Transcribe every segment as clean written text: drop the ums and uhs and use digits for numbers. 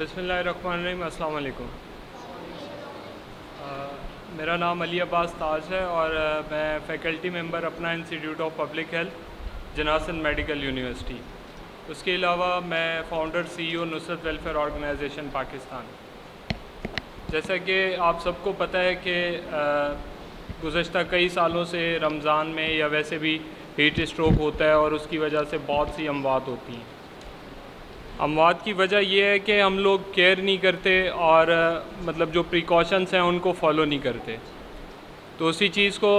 बिस्मिल्लाहिर्रहमानिर्रहीम, अस्सलाम वालेकुम। मेरा नाम अली अब्बास ताज है और मैं फ़ैकल्टी मेंबर अपना इंस्टीट्यूट ऑफ पब्लिक हेल्थ जनासन मेडिकल यूनिवर्सिटी। उसके अलावा मैं founder CEO Nusrat welfare organisation Pakistan. जैसा कि आप सबको पता है कि गुज़श्ता कई सालों से रमज़ान में या वैसे भी हीट स्ट्रोक होता है और उसकी वजह से बहुत सी अमवात होती हैं। अमवात की वजह यह है कि हम लोग केयर नहीं करते और मतलब जो प्रिकॉशंस हैं उनको फॉलो नहीं करते। तो उसी चीज़ को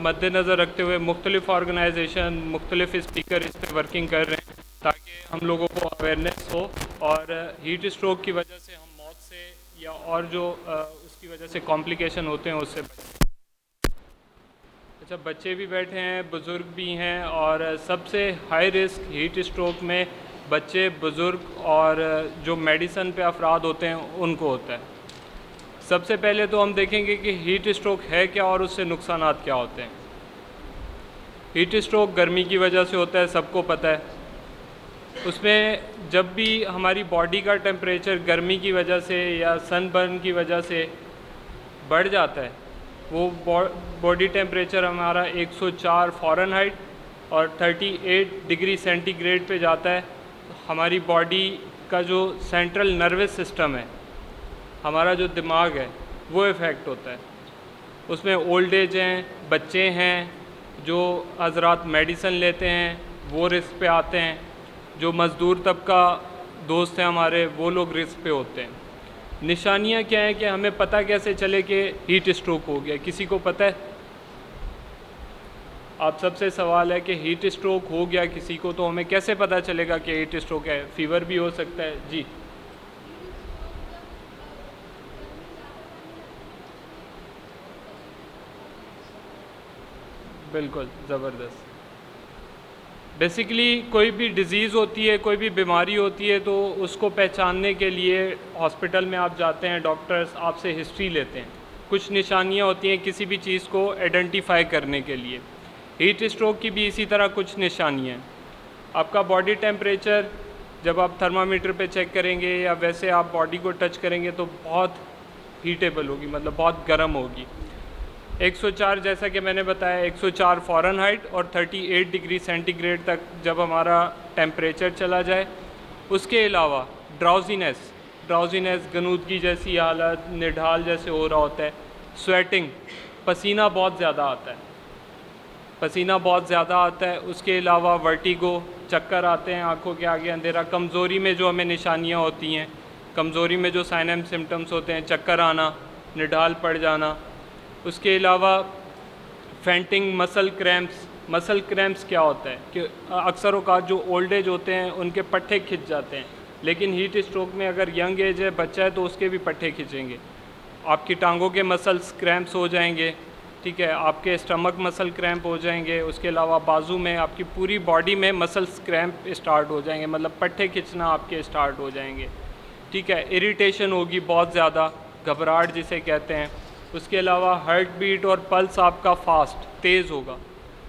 मद्देनज़र रखते हुए मुख्तलिफ़ ऑर्गेनाइजेशन मुख्तलिफ़ स्पीकर इस पर वर्किंग कर रहे हैं ताकि हम लोगों को अवेयरनेस हो और हीट स्ट्रोक की वजह से हम मौत से या और जो उसकी वजह से कॉम्प्लिकेशन होते हैं उससे बचें। अच्छा, बच्चे भी बैठे हैं, बुज़ुर्ग भी हैं और सबसे हाई रिस्क हीट स्ट्रोक में बच्चे, बुज़ुर्ग और जो मेडिसन पे अफराद होते हैं उनको होता है। सबसे पहले तो हम देखेंगे कि हीट स्ट्रोक है क्या और उससे नुकसानात क्या होते हैं। हीट स्ट्रोक गर्मी की वजह से होता है, सबको पता है। उसमें जब भी हमारी बॉडी का टेम्परेचर गर्मी की वजह से या सनबर्न की वजह से बढ़ जाता है, वो बॉडी टेम्परेचर हमारा 104 फ़ारेनहाइट और 38 डिग्री सेंटीग्रेड पे जाता है, तो हमारी बॉडी का जो सेंट्रल नर्वस सिस्टम है, हमारा जो दिमाग है, वो इफ़ेक्ट होता है। उसमें ओल्ड एज हैं, बच्चे हैं, जो हजरात मेडिसन लेते हैं वो रिस्क पे आते हैं, जो मज़दूर तबका दोस्त हैं हमारे वो लोग रिस्क पे होते हैं। निशानियां क्या हैं कि हमें पता कैसे चले कि हीट स्ट्रोक हो गया, किसी को पता है? आप सबसे सवाल है कि हीट स्ट्रोक हो गया किसी को तो हमें कैसे पता चलेगा कि हीट स्ट्रोक है? फीवर भी हो सकता है जी। बिल्कुल ज़बरदस्त। बेसिकली कोई भी डिज़ीज़ होती है, कोई भी बीमारी होती है, तो उसको पहचानने के लिए हॉस्पिटल में आप जाते हैं, डॉक्टर्स आपसे हिस्ट्री लेते हैं। कुछ निशानियां होती हैं किसी भी चीज़ को आइडेंटिफाई करने के लिए। हीट स्ट्रोक की भी इसी तरह कुछ निशानियां हैं। आपका बॉडी टेम्परेचर जब आप थर्मामीटर पे चेक करेंगे या वैसे आप बॉडी को टच करेंगे तो बहुत हीटेबल होगी, मतलब बहुत गर्म होगी। 104 जैसा कि मैंने बताया, 104 फ़ारेनहाइट और 38 डिग्री सेंटीग्रेड तक जब हमारा टेम्परेचर चला जाए। उसके अलावा ड्राउजीनेस गनूदगी जैसी हालत, निढाल जैसे हो रहा होता है। स्वेटिंग, पसीना बहुत ज़्यादा आता है। उसके अलावा वर्टिगो, चक्कर आते हैं, आंखों के आगे अंधेरा। कमज़ोरी में जो हमें निशानियाँ होती हैं, कमज़ोरी में जो साइन एंड सिम्टम्स होते हैं, चक्कर आना, निढाल पड़ जाना। उसके अलावा फेंटिंग, मसल क्रैम्प्स क्या होता है कि अक्सर औकात जो ओल्ड एज होते हैं उनके पट्टे खिंच जाते हैं, लेकिन हीट स्ट्रोक में अगर यंग एज है, बच्चा है, तो उसके भी पट्टे खिंचेंगे। आपकी टांगों के मसल्स क्रैम्प्स हो जाएंगे, ठीक है, आपके स्टमक मसल क्रैम्प हो जाएंगे। उसके अलावा बाजू में, आपकी पूरी बॉडी में मसल्स क्रैम्प स्टार्ट हो जाएंगे, मतलब पट्टे खिंचना आपके स्टार्ट हो जाएंगे, ठीक है। इरिटेशन होगी बहुत ज़्यादा, घबराहट जिसे कहते हैं। उसके अलावा हार्ट बीट और पल्स आपका फास्ट तेज़ होगा।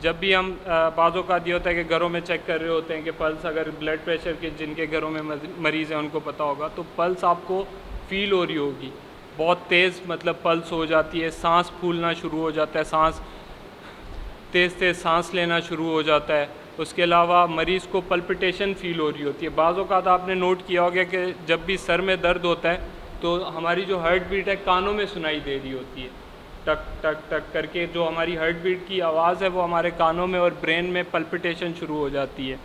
जब भी हम बाज़ों का ये होता है कि घरों में चेक कर रहे होते हैं कि पल्स, अगर ब्लड प्रेशर के जिनके घरों में मरीज़ हैं उनको पता होगा, तो पल्स आपको फील हो रही होगी, बहुत तेज़ मतलब पल्स हो जाती है। सांस फूलना शुरू हो जाता है, तेज़ सांस लेना शुरू हो जाता है। उसके अलावा मरीज़ को पल्पिटेशन फील हो रही होती है। बाज़ औक़ात आपने नोट किया होगा कि जब भी सर में दर्द होता है तो हमारी जो हार्ट बीट है कानों में सुनाई दे रही होती है, टक टक टक करके जो हमारी हार्ट बीट की आवाज़ है वो हमारे कानों में और ब्रेन में पल्पिटेशन शुरू हो जाती है।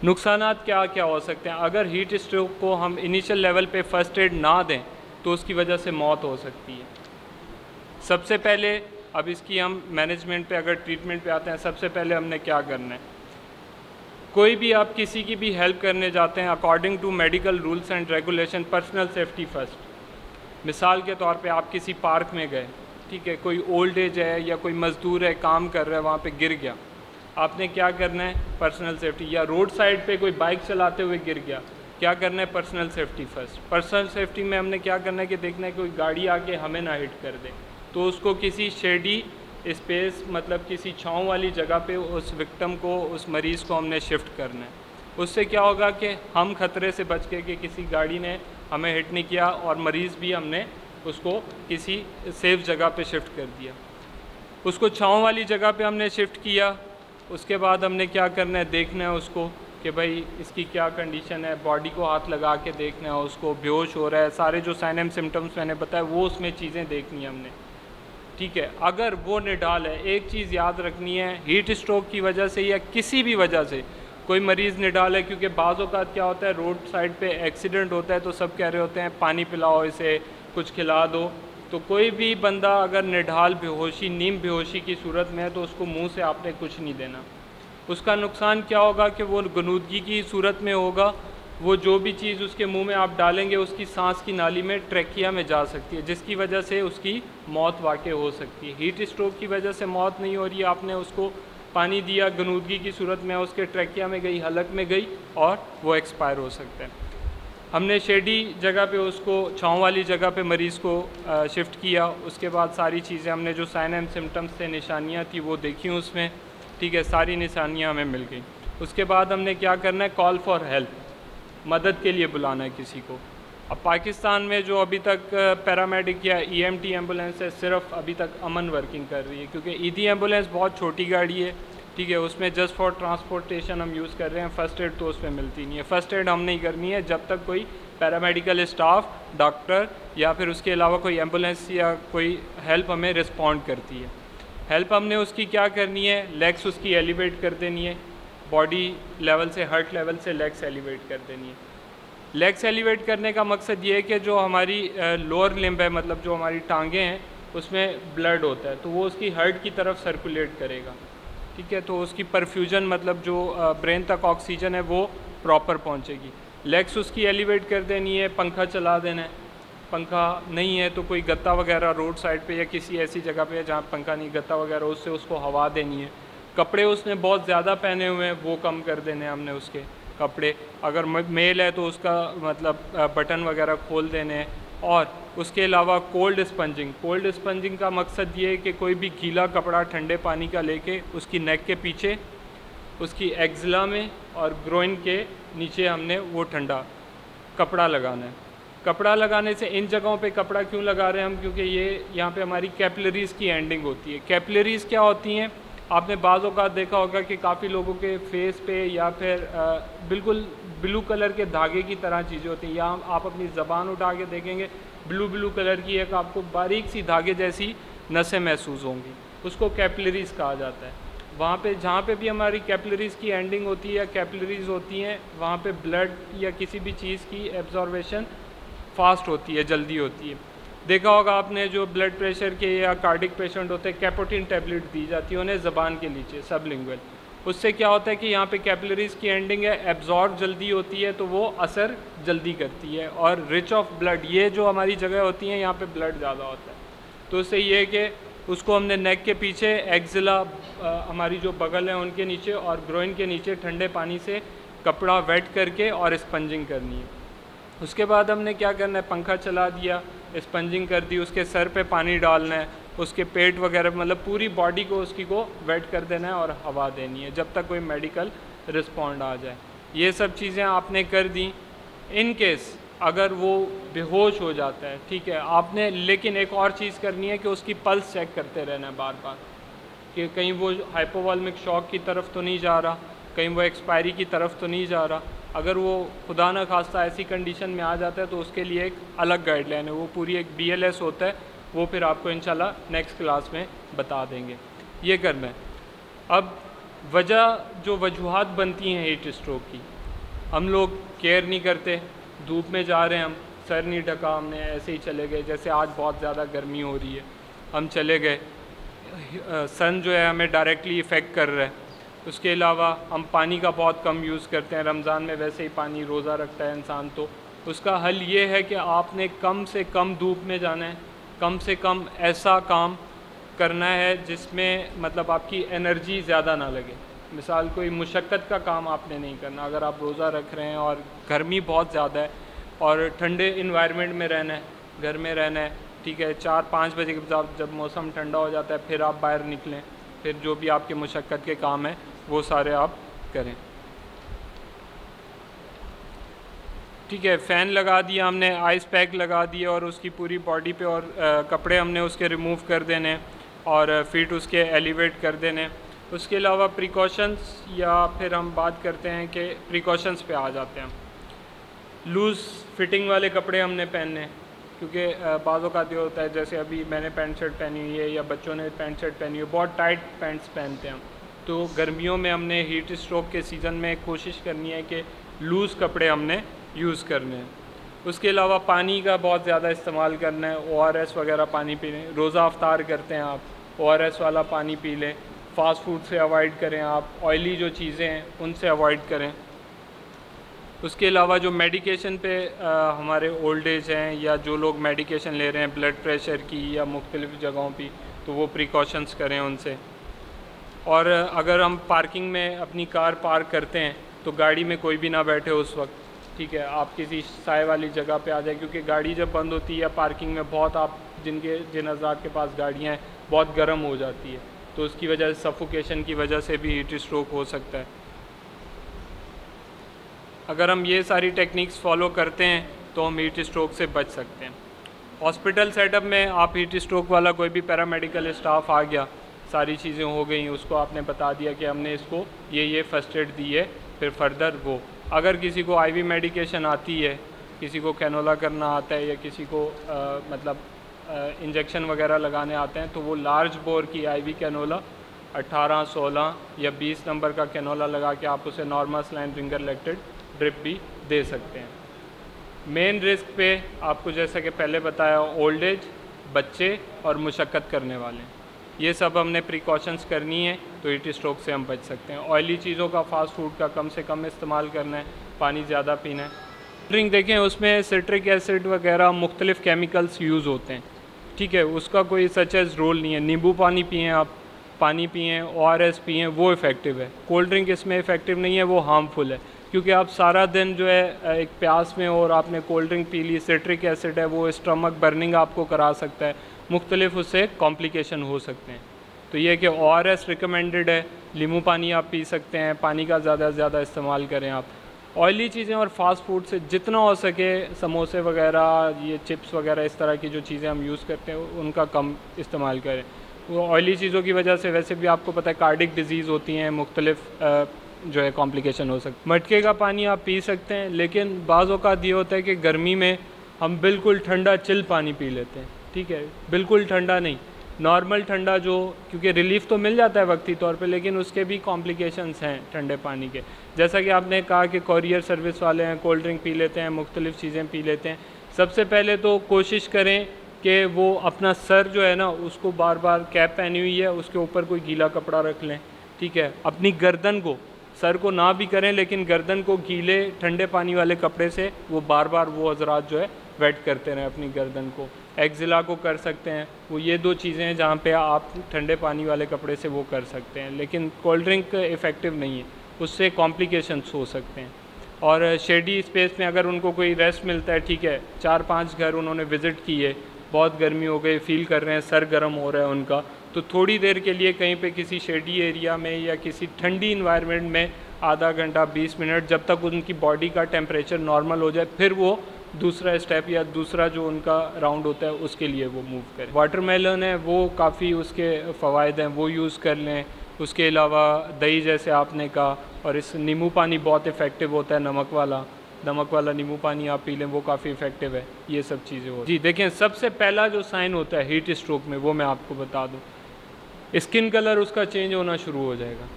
नुकसानात क्या क्या हो सकते हैं? अगर हीट स्ट्रोक को हम इनिशियल लेवल पे फ़र्स्ट एड ना दें तो उसकी वजह से मौत हो सकती है। सबसे पहले, अब इसकी हम मैनेजमेंट पे, अगर ट्रीटमेंट पे आते हैं, सबसे पहले हमने क्या करना है? कोई भी आप किसी की भी हेल्प करने जाते हैं, according to medical rules and regulation, personal safety first. मिसाल के तौर पे आप किसी पार्क में गए, ठीक है, कोई ओल्ड एज है या कोई मज़दूर है, काम कर रहा है, वहाँ पे गिर गया, आपने क्या करना है? Personal safety. या रोड साइड पे कोई बाइक चलाते हुए गिर गया, क्या करना है? Personal safety first. Personal safety में हमने क्या करना है कि देखना है कोई गाड़ी आके हमें ना हिट कर दे, तो उसको किसी शेडी स्पेस, मतलब किसी छाँव वाली जगह पे उस विक्टिम को, उस मरीज़ को हमने शिफ्ट करना है। उससे क्या होगा कि हम ख़तरे से बच के कि किसी गाड़ी ने हमें हिट नहीं किया और मरीज़ भी हमने उसको किसी सेफ़ जगह पे शिफ्ट कर दिया। उसको छाँव वाली जगह पे हमने शिफ्ट किया। उसके बाद हमने क्या करना है, देखना है उसको कि भाई इसकी क्या कंडीशन है, बॉडी को हाथ लगा के देखना है उसको, बेहोश हो रहा है, सारे जो साइन एंड सिम्टम्स मैंने बताया वो उसमें चीज़ें देखनी है हमने, ठीक है। अगर वो निडाल है, एक चीज़ याद रखनी है, हीट स्ट्रोक की वजह से या किसी भी वजह से कोई मरीज़ निडाल है, क्योंकि बाज़ औक़ात क्या होता है रोड साइड पे एक्सीडेंट होता है तो सब कह रहे होते हैं पानी पिलाओ इसे, कुछ खिला दो। तो कोई भी बंदा अगर निढाल बेहोशी, नीम बेहोशी की सूरत में है तो उसको मुंह से आपने कुछ नहीं देना। उसका नुकसान क्या होगा कि वो गनूदगी की सूरत में होगा, वो जो भी चीज़ उसके मुंह में आप डालेंगे उसकी सांस की नाली में, ट्रैकिया में जा सकती है, जिसकी वजह से उसकी मौत वाक़ई हो सकती है। हीट स्ट्रोक की वजह से मौत नहीं हो रही है, आपने उसको पानी दिया गनूदगी की सूरत में, उसके ट्रैकिया में गई, हलक में गई और वो एक्सपायर हो सकता है। हमने शेडी जगह पे उसको, छाँव वाली जगह पे मरीज़ को शिफ्ट किया। उसके बाद सारी चीज़ें हमने जो साइन एंड सिम्टम्स थे, निशानियाँ थी वो देखी उसमें, ठीक है, सारी निशानियाँ हमें मिल गई। उसके बाद हमने क्या करना है, कॉल फॉर हेल्प, मदद के लिए बुलाना है किसी को। अब पाकिस्तान में जो अभी तक पैरामेडिक या EMT एम्बुलेंस है, सिर्फ अभी तक अमन वर्किंग कर रही है, क्योंकि ईदी एम्बुलेंस बहुत छोटी गाड़ी है, ठीक है, उसमें जस्ट फॉर ट्रांसपोर्टेशन हम यूज़ कर रहे हैं। फ़र्स्ट एड तो उसमें मिलती नहीं है। फ़र्स्ट एड हम नहीं करनी है जब तक कोई पैरामेडिकल स्टाफ, डॉक्टर या फिर उसके अलावा कोई एम्बुलेंस या कोई हेल्प हमें रिस्पॉन्ड करती है। हेल्प हमने उसकी क्या करनी है, लेग्स उसकी एलिवेट कर देनी है, बॉडी लेवल से, हार्ट लेवल से लेग्स एलिवेट कर देनी है। लेग्स एलिवेट करने का मकसद ये है कि जो हमारी लोअर लिम्ब है, मतलब जो हमारी टांगें हैं, उसमें ब्लड होता है तो वो उसकी हार्ट की तरफ सर्कुलेट करेगा, ठीक है, तो उसकी परफ्यूजन, मतलब जो ब्रेन तक ऑक्सीजन है वो प्रॉपर पहुंचेगी। लेग्स उसकी एलिवेट कर देनी है, पंखा चला देना है। पंखा नहीं है तो कोई गत्ता वगैरह रोड साइड पे या किसी ऐसी जगह पे जहाँ पंखा नहीं, गत्ता वगैरह, उससे उसको हवा देनी है। कपड़े उसने बहुत ज़्यादा पहने हुए हैं वो कम कर देने हैं हमने उसके कपड़े। अगर मेल है तो उसका मतलब बटन वगैरह खोल देने हैं। और उसके अलावा कोल्ड स्पंजिंग का मकसद ये है कि कोई भी गीला कपड़ा ठंडे पानी का लेके उसकी नेक के पीछे, उसकी एक्जिला में और ग्रोइन के नीचे हमने वो ठंडा कपड़ा लगाना है। कपड़ा लगाने से, इन जगहों पे कपड़ा क्यों लगा रहे हैं हम, क्योंकि ये यहाँ पे हमारी कैपिलरीज़ की एंडिंग होती है। कैपिलरीज़ क्या होती हैं, आपने बाज़ औक़ात देखा होगा कि काफ़ी लोगों के फेस पे या फिर बिल्कुल ब्लू कलर के धागे की तरह चीज़ें होती हैं, या आप अपनी ज़बान उठा के देखेंगे ब्लू कलर की एक आपको बारीक सी धागे जैसी नसें महसूस होंगी, उसको कैपिलरीज़ कहा जाता है। वहाँ पे जहाँ पे भी हमारी कैपिलरीज़ की एंडिंग होती है या कैपिलरीज़ होती हैं, वहाँ पे ब्लड या किसी भी चीज़ की एब्जॉर्बेशन फास्ट होती है, जल्दी होती है। देखा होगा आपने जो ब्लड प्रेशर के या कार्डिक पेशेंट होते हैं, कैपोटिन टैबलेट दी जाती है उन्हें ज़बान के नीचे, सबलिंगुअल। उससे क्या होता है कि यहाँ पे कैपिलरीज़ की एंडिंग है, एब्जॉर्ब जल्दी होती है तो वो असर जल्दी करती है। और रिच ऑफ ब्लड, ये जो हमारी जगह होती हैं यहाँ पे ब्लड ज़्यादा होता है, तो उससे ये है कि उसको हमने नेक के पीछे, एक्जिला हमारी जो बगल है उनके नीचे और ग्रोइन के नीचे ठंडे पानी से कपड़ा वेट करके और स्पंजिंग करनी है। उसके बाद हमने क्या करना है, पंखा चला दिया, स्पंजिंग कर दी, उसके सर पे पानी डालना है, उसके पेट वगैरह, मतलब पूरी बॉडी को उसकी को वेट कर देना है और हवा देनी है जब तक कोई मेडिकल रिस्पॉन्ड आ जाए। ये सब चीज़ें आपने कर दी। इन केस अगर वो बेहोश हो जाता है, ठीक है, आपने लेकिन एक और चीज़ करनी है कि उसकी पल्स चेक करते रहना है बार बार, कि कहीं वो हाइपोवॉल्मिक शॉक की तरफ तो नहीं जा रहा, कहीं वो एक्सपायरी की तरफ तो नहीं जा रहा। अगर वो खुदा न खास्ता ऐसी कंडीशन में आ जाता है तो उसके लिए एक अलग गाइडलाइन है, वो पूरी एक BLS होता है, वो फिर आपको इंशाल्लाह नेक्स्ट क्लास में बता देंगे। ये करना है। अब जो वजूहात बनती हैं हीट स्ट्रोक की, हम लोग केयर नहीं करते, धूप में जा रहे हैं, हम सर नहीं ढका, हमने ऐसे ही चले गए, जैसे आज बहुत ज़्यादा गर्मी हो रही है, हम चले गए, सन जो है हमें डायरेक्टली इफ़ेक्ट कर रहा है। उसके अलावा हम पानी का बहुत कम यूज़ करते हैं, रमज़ान में वैसे ही पानी रोज़ा रखता है इंसान, तो उसका हल ये है कि आपने कम से कम धूप में जाना है, कम से कम ऐसा काम करना है जिसमें मतलब आपकी एनर्जी ज़्यादा ना लगे। मिसाल कोई मुशक्क़त का काम आपने नहीं करना। अगर आप रोज़ा रख रहे हैं और गर्मी बहुत ज़्यादा है और ठंडे इन्वायरमेंट में रहना है, घर में रहना है, ठीक है, 4-5 बजे के बाद जब मौसम ठंडा हो जाता है फिर आप बाहर निकलें, फिर जो भी आपके मुशक्क़त के काम हैं वो सारे आप करें। ठीक है, फ़ैन लगा दिया हमने, आइस पैक लगा दिया और उसकी पूरी बॉडी पे और कपड़े हमने उसके रिमूव कर देने और फीट उसके एलिवेट कर देने। उसके अलावा प्रिकॉशंस, या फिर हम बात करते हैं कि प्रिकॉशंस पे आ जाते हैं। लूज़ फिटिंग वाले कपड़े हमने पहनने, क्योंकि बाज़ों का ये होता है, जैसे अभी मैंने पैंट शर्ट पहनी हुई है या बच्चों ने पैंट शर्ट पहनी हुई है, बहुत टाइट पैंट्स पहनते हैं हम, तो गर्मियों में हमने हीट स्ट्रोक के सीज़न में कोशिश करनी है कि लूज़ कपड़े हमने यूज़ करने हैं। उसके अलावा पानी का बहुत ज़्यादा इस्तेमाल करना है, ORS वगैरह पानी पीने, रोज़ा अफ्तार करते हैं आप, ORS वाला पानी पी लें। फ़ास्ट फूड से अवॉइड करें आप, ऑयली जो चीज़ें हैं उनसे अवॉइड करें। उसके अलावा जो मेडिकेशन पे हमारे ओल्ड एज हैं या जो लोग मेडिकेशन ले रहे हैं ब्लड प्रेशर की या मुख्तलिफ़ जगहों पे, तो वो प्रिकॉशंस करें उनसे। और अगर हम पार्किंग में अपनी कार पार्क करते हैं तो गाड़ी में कोई भी ना बैठे उस वक्त, ठीक है, आप किसी साए वाली जगह पे आ जाए, क्योंकि गाड़ी जब बंद होती है या पार्किंग में बहुत आप जिन हज़रात के पास गाड़ियाँ हैं बहुत गर्म हो जाती है, तो उसकी वजह से सफोकेशन की वजह से भी हीट स्ट्रोक हो सकता है। अगर हम ये सारी टेक्निक्स फॉलो करते हैं तो हम हीट स्ट्रोक से बच सकते हैं। हॉस्पिटल सेटअप में आप हीट स्ट्रोक वाला कोई भी पैरामेडिकल स्टाफ आ गया, सारी चीज़ें हो गई, उसको आपने बता दिया कि हमने इसको ये फर्स्ट एड दी है, फिर फर्दर वो, अगर किसी को IV मेडिकेशन आती है, किसी को कैनोला करना आता है या किसी को इंजेक्शन वगैरह लगाने आते हैं, तो वो लार्ज बोर की IV कैनोला 18, 16 या 20 नंबर का कैनोला लगा के आप उसे normal saline finger lactate drip भी दे सकते हैं। मेन रिस्क पे आपको जैसा कि पहले बताया, ओल्ड एज, बच्चे और मुशक्क़त करने वाले, ये सब हमने प्रिकॉशंस करनी है तो हीट स्ट्रोक से हम बच सकते हैं। ऑयली चीज़ों का, फास्ट फूड का कम से कम इस्तेमाल करना है, पानी ज़्यादा पीना है। ड्रिंक देखें, उसमें सिट्रिक एसिड वगैरह मुख्तलिफ़ केमिकल्स यूज़ होते हैं, ठीक है, उसका कोई सच एज रोल नहीं है। नींबू पानी पिएँ आप, पानी पिएँ, ORS पिएँ, वो इफ़ेक्टिव है। कोल्ड ड्रिंक इसमें इफ़ेक्टिव नहीं है, वो हार्मफुल है, क्योंकि आप सारा दिन जो है एक प्यास में और आपने कोल्ड ड्रिंक पी ली, सिट्रिक एसिड है, वो स्टमक बर्निंग आपको करा सकता है, मुख्तलिफ उससे कॉम्प्लिकेशन हो सकते हैं। तो ये कि ORS रिकमेंडेड है, नींबू पानी आप पी सकते हैं, पानी का ज़्यादा से ज़्यादा इस्तेमाल करें आप। ऑयली चीज़ें और फास्ट फूड से जितना हो सके, समोसे वगैरह, ये चिप्स वगैरह, इस तरह की जो चीज़ें हम यूज़ करते हैं उनका कम इस्तेमाल करें। वो ऑयली चीज़ों की वजह से वैसे भी आपको पता है कार्डिक डिजीज़ होती हैं, मुख्तलिफ जो है कॉम्प्लिकेशन हो सकती है। मटके का पानी आप पी सकते हैं, लेकिन बाज़ औक़ात ये होता है कि गर्मी में हम बिल्कुल ठंडा चिल पानी पी लेते हैं, ठीक है, बिल्कुल ठंडा नहीं, नॉर्मल ठंडा, जो क्योंकि रिलीफ़ तो मिल जाता है वक्ती तौर पे, लेकिन उसके भी कॉम्प्लिकेशंस हैं ठंडे पानी के। जैसा कि आपने कहा कि कॉरियर सर्विस वाले हैं, कोल्ड ड्रिंक पी लेते हैं, मुख्तलिफ़ चीज़ें पी लेते हैं। सबसे पहले तो कोशिश करें कि वो अपना सर जो है ना, उसको बार बार, कैप पहनी हुई है उसके ऊपर कोई गीला कपड़ा रख लें, ठीक है, अपनी गर्दन को, सर को ना भी करें लेकिन गर्दन को गीले ठंडे पानी वाले कपड़े से वो बार बार वो हज़रात जो है वेट करते रहें अपनी गर्दन को। एक्जिला को कर सकते हैं, वो ये दो चीज़ें हैं जहाँ पे आप ठंडे पानी वाले कपड़े से वो कर सकते हैं, लेकिन कोल्ड ड्रिंक इफ़ेक्टिव नहीं है, उससे कॉम्प्लिकेशंस हो सकते हैं। और शेडी स्पेस में अगर उनको कोई रेस्ट मिलता है, ठीक है, 4-5 घर उन्होंने विज़िट किए, बहुत गर्मी हो गई, फील कर रहे हैं, सर गर्म हो रहा है उनका, तो थोड़ी देर के लिए कहीं पे किसी शेडी एरिया में या किसी ठंडी इन्वायरमेंट में आधा घंटा 20 मिनट, जब तक उनकी बॉडी का टेम्परेचर नॉर्मल हो जाए, फिर वो दूसरा स्टेप या दूसरा जो उनका राउंड होता है उसके लिए वो मूव करें। वाटरमेलन है, वो काफ़ी उसके फ़वाइद हैं, वो यूज़ कर लें। उसके अलावा दही, जैसे आपने कहा, और इस नींबू पानी बहुत इफ़ेक्टिव होता है, नमक वाला नींबू पानी आप पी लें, वो काफ़ी इफ़ेक्टिव है। ये सब चीज़ें हो जी। देखें, सबसे पहला जो साइन होता है हीट स्ट्रोक में, वो मैं आपको बता दूँ, स्किन कलर उसका चेंज होना शुरू हो जाएगा,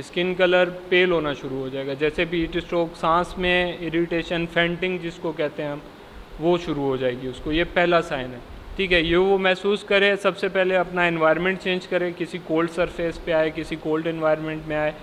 स्किन कलर पेल होना शुरू हो जाएगा। जैसे भी हीट स्ट्रोक, सांस में इरिटेशन, फेंटिंग जिसको कहते हैं हम, वो शुरू हो जाएगी उसको, ये पहला साइन है, ठीक है। ये वो महसूस करे, सबसे पहले अपना एनवायरनमेंट चेंज करे, किसी कोल्ड सरफेस पे आए, किसी कोल्ड एनवायरनमेंट में आए,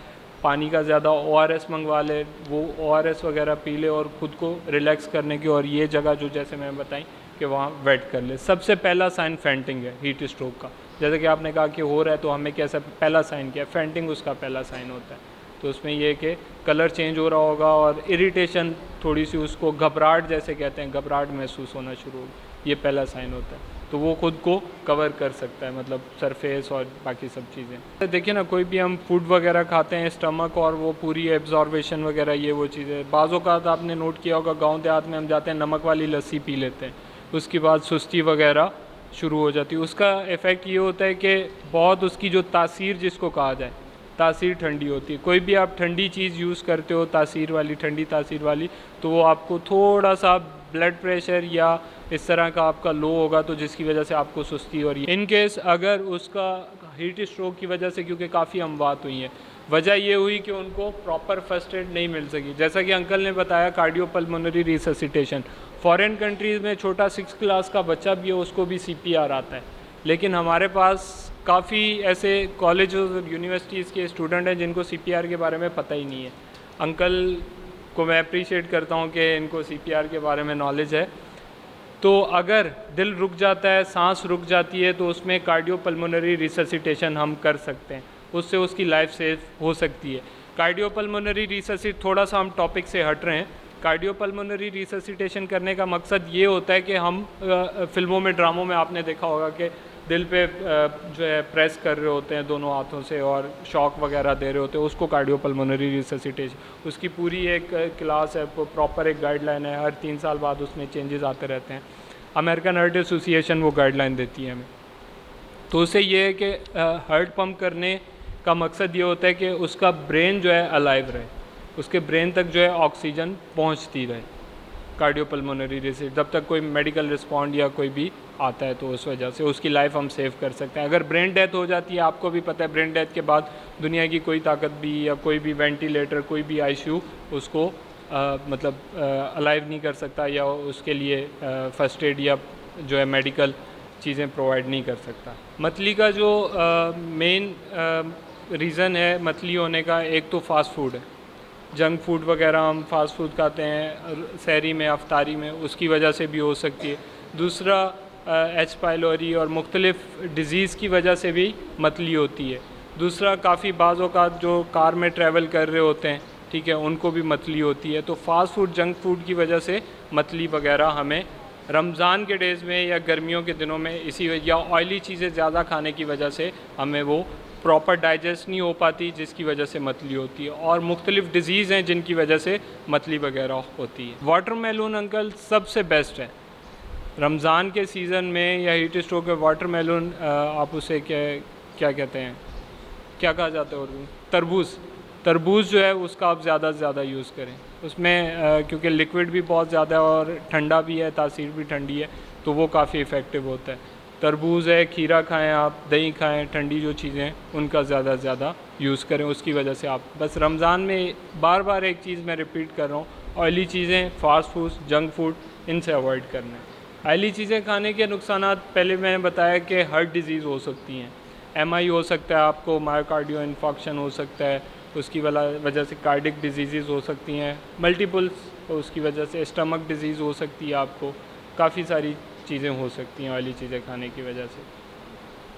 पानी का ज़्यादा ORS मंगवा ले, वो ORS वगैरह पी ले और ख़ुद को रिलैक्स करने की, और ये जगह जो जैसे मैं बताई कि वहाँ वेट कर ले। सबसे पहला साइन फेंटिंग है हीट स्ट्रोक का। जैसे कि आपने कहा कि हो रहा है तो हमें कैसा पहला साइन क्या है, फेंटिंग उसका पहला साइन होता है। तो उसमें ये कि कलर चेंज हो रहा होगा और इरिटेशन, थोड़ी सी उसको घबराहट जैसे कहते हैं, घबराहट महसूस होना शुरू होगी, ये पहला साइन होता है। तो वो खुद को कवर कर सकता है, मतलब सरफेस और बाकी सब चीज़ें। देखिए ना, कोई भी हम फूड वगैरह खाते हैं, स्टमक और वो पूरी एब्जॉर्बेशन वगैरह ये वो चीज़ें, बाज़ औक़ात आपने नोट किया होगा गांव देहात में हम जाते हैं नमक वाली लस्सी पी लेते हैं, उसके बाद सुस्ती वगैरह शुरू हो जाती है। उसका इफ़ेक्ट ये होता है कि बहुत उसकी जो तासीर जिसको कहा जाए, तासीर ठंडी होती है। कोई भी आप ठंडी चीज़ यूज़ करते हो तासीर वाली, ठंडी तासीर वाली, तो वो आपको थोड़ा सा ब्लड प्रेशर या इस तरह का आपका लो होगा, तो जिसकी वजह से आपको सुस्ती हो रही है। इन केस अगर उसका हीट स्ट्रोक की वजह से, क्योंकि काफ़ी अमवात हुई हैं, वजह ये हुई कि उनको प्रॉपर फर्स्ट एड नहीं मिल सकी। जैसा कि अंकल ने बताया, कार्डियोपल्मोनरी रिससिटेशन, फॉरेन कंट्रीज़ में छोटा 6 क्लास का बच्चा भी है उसको भी CPR आता है, लेकिन हमारे पास काफ़ी ऐसे कॉलेज और यूनिवर्सिटीज़ के स्टूडेंट हैं जिनको CPR के बारे में पता ही नहीं है। अंकल को मैं अप्रिशिएट करता हूँ कि इनको CPR के बारे में नॉलेज है। तो अगर दिल रुक जाता है, सांस रुक जाती है, तो उसमें कार्डियोपल्मोनरी रिससिटेशन हम कर सकते हैं, उससे उसकी लाइफ सेव हो सकती है। कार्डियोपल्मोनरी रिससिट, थोड़ा सा हम टॉपिक से हट रहे हैं। कार्डियोपल्मोनरी रिससिटेशन करने का मकसद ये होता है कि हम फिल्मों में, ड्रामों में आपने देखा होगा कि दिल पे जो है प्रेस कर रहे होते हैं दोनों हाथों से और शॉक वगैरह दे रहे होते हैं, उसको कार्डियोपल्मोनरी रिससिटेशन, उसकी पूरी एक क्लास है, प्रॉपर एक गाइडलाइन है, हर 3 साल बाद उसमें चेंजेस आते रहते हैं। अमेरिकन हार्ट एसोसिएशन वो गाइडलाइन देती है हमें। तो उससे ये है कि हार्ट पंप करने का मकसद ये होता है कि उसका ब्रेन जो है अलाइव रहे, उसके ब्रेन तक जो है ऑक्सीजन पहुंचती रहे, कार्डियोपल्मोनरी रिससिट, जब तक कोई मेडिकल रिस्पॉन्ड या कोई भी आता है, तो उस वजह से उसकी लाइफ हम सेव कर सकते हैं। अगर ब्रेन डेथ हो जाती है, आपको भी पता है, ब्रेन डेथ के बाद दुनिया की कोई ताकत भी या कोई भी वेंटिलेटर, कोई भी ICU उसको मतलब अलाइव नहीं कर सकता, या उसके लिए फर्स्ट एड या जो है मेडिकल चीज़ें प्रोवाइड नहीं कर सकता। मतली का जो मेन रीज़न है मतली होने का, एक तो फास्ट फूड है, जंक फूड वगैरह हम फास्ट फूड खाते हैं सहरी में, अफ्तारी में, उसकी वजह से भी हो सकती है। दूसरा H. पाइलोरी और मुख्तलिफ़ डिज़ीज़ की वजह से भी मतली होती है। दूसरा, काफ़ी बाज़ औक़ात जो कार में ट्रैवल कर रहे होते हैं, ठीक है, उनको भी मतली होती है। तो फास्ट फूड, जंक फूड की वजह से मतली वगैरह हमें रमज़ान के डेज़ में या गर्मियों के दिनों में, इसी या ऑयली चीज़ें ज़्यादा खाने की वजह से हमें वो प्रॉपर डाइजेस्ट नहीं हो पाती, जिसकी वजह से मतली होती है। और मुख्तलिफ़ डिज़ीज़ हैं जिनकी वजह से मतली वगैरह होती है। वाटरमेलन अंकल सबसे बेस्ट है रमज़ान के सीज़न में या हीट स्ट्रोक में। वाटरमेलन आप उसे क्या कहते हैं, क्या कहा जाता है उर्दू, तरबूज जो है उसका आप ज़्यादा से ज़्यादा यूज़ करें। उसमें क्योंकि लिक्विड भी बहुत ज़्यादा है और ठंडा भी है, तासीर भी ठंडी है, तो वो काफ़ी इफ़ेक्टिव होता है। तरबूज है, खीरा खाएं आप, दही खाएं, ठंडी जो चीज़ें हैं उनका ज़्यादा से ज़्यादा यूज़ करें। उसकी वजह से आप बस रमज़ान में बार बार एक चीज़ मैं रिपीट कर रहा हूँ, ऑयली चीज़ें, फास्ट फूड, जंक फूड, इनसे अवॉइड करना है। ऑयली चीज़ें खाने के नुकसानात पहले मैंने बताया कि हार्ट डिज़ीज़ हो सकती हैं, MI हो सकता है आपको, मायोकार्डियो इन्फॉक्शन हो सकता है, उसकी वजह से कार्डिक डिजीज़ हो सकती हैं, मल्टीपल्स, उसकी वजह से स्टमक डिज़ीज़ हो सकती है आपको, काफ़ी सारी चीज़ें हो सकती हैं ऑयली चीज़ें खाने की वजह से।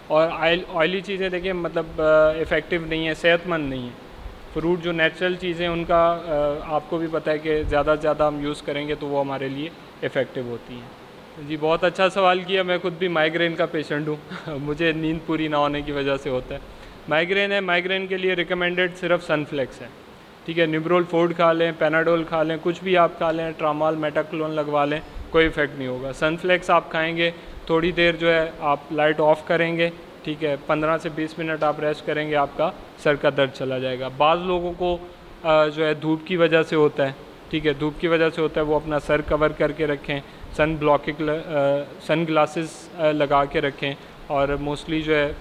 और ऑयली चीज़ें देखिए मतलब इफ़ेक्टिव नहीं है, सेहतमंद नहीं है। फ्रूट जो नेचुरल चीज़ें उनका आपको भी पता है कि ज़्यादा से ज़्यादा हम यूज़ करेंगे तो वो हमारे लिए इफ़ेक्टिव होती हैं। जी, बहुत अच्छा सवाल किया। मैं खुद भी माइग्रेन का पेशेंट हूँ मुझे नींद पूरी ना होने की वजह से होता है। माइग्रेन है, माइग्रेन के लिए रिकमेंडेड सिर्फ सनफ्लेक्स है, ठीक है। निब्रोल फोर्ड खा लें, पैनाडोल खा लें, कुछ भी आप खा लें, ट्रामाल, मेटाक्लोन लगवा लें, कोई इफ़ेक्ट नहीं होगा। सनफ्लेक्स आप खाएंगे, थोड़ी देर जो है आप लाइट ऑफ करेंगे, ठीक है, 15 से 20 मिनट आप रेस्ट करेंगे, आपका सर का दर्द चला जाएगा। बाज़ लोगों को जो है धूप की वजह से होता है, ठीक है, धूप की वजह से होता है, वो अपना सर कवर करके रखें, सन ग्लासेस लगा के रखें, और मोस्टली जो है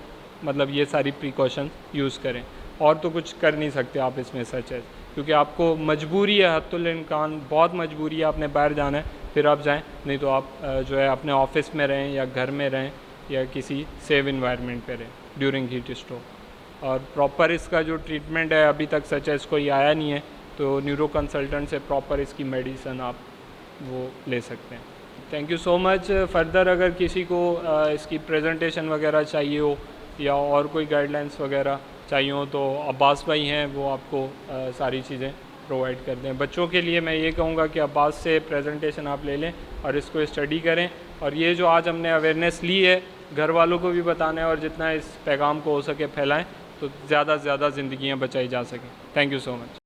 मतलब ये सारी प्रिकॉशन यूज़ करें। और तो कुछ कर नहीं सकते आप इसमें सच है, क्योंकि आपको मजबूरी है, हत्तुल इम्कान बहुत मजबूरी है, आपने बाहर जाना है फिर आप जाएं, नहीं तो आप जो है अपने ऑफिस में रहें या घर में रहें या किसी सेफ इन्वायरमेंट पे रहें ड्यूरिंग हीट स्ट्रोक। और प्रॉपर इसका जो ट्रीटमेंट है अभी तक सच है कोई आया नहीं है, तो न्यूरो कंसल्टेंट से प्रॉपर इसकी मेडिसिन आप वो ले सकते हैं। Thank you so much. Further अगर किसी को इसकी प्रेजेंटेशन वगैरह चाहिए हो या और कोई गाइडलाइंस वगैरह चाहिए हो तो अब्बास भाई हैं, वो आपको सारी चीज़ें प्रोवाइड कर दें। बच्चों के लिए मैं ये कहूँगा कि अब्बास से प्रेजेंटेशन आप ले लें और इसको स्टडी करें, और ये जो आज हमने अवेयरनेस ली है, घर वालों को भी बताना है और जितना इस पैगाम को हो सके फैलाएं, तो ज़्यादा से ज़्यादा ज़िंदगियाँ बचाई जा सकें। Thank you so much.